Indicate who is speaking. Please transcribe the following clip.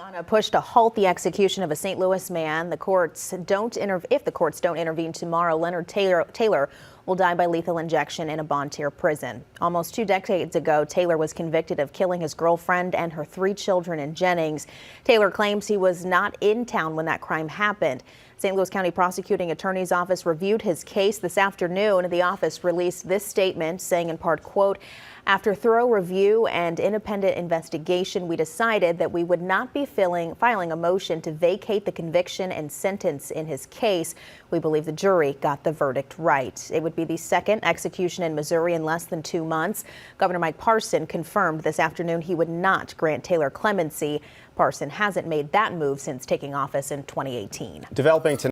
Speaker 1: On a push to halt the execution of a St. Louis man, if the courts don't intervene tomorrow, Leonard Taylor will die by lethal injection in a Bonne-Terre prison. Almost 2 decades ago, Taylor was convicted of killing his girlfriend and her 3 children in Jennings. Taylor claims he was not in town when that crime happened. St. Louis County Prosecuting Attorney's Office reviewed his case this afternoon. The office released this statement saying in part, quote, "After thorough review and independent investigation, we decided that we would not be filing a motion to vacate the conviction and sentence in his case. We believe the jury got the verdict right." It would be the second execution in Missouri in less than 2 months. Governor Parson confirmed this afternoon he would not grant Taylor clemency. Parson hasn't made that move since taking office in 2018.
Speaker 2: Developing tonight.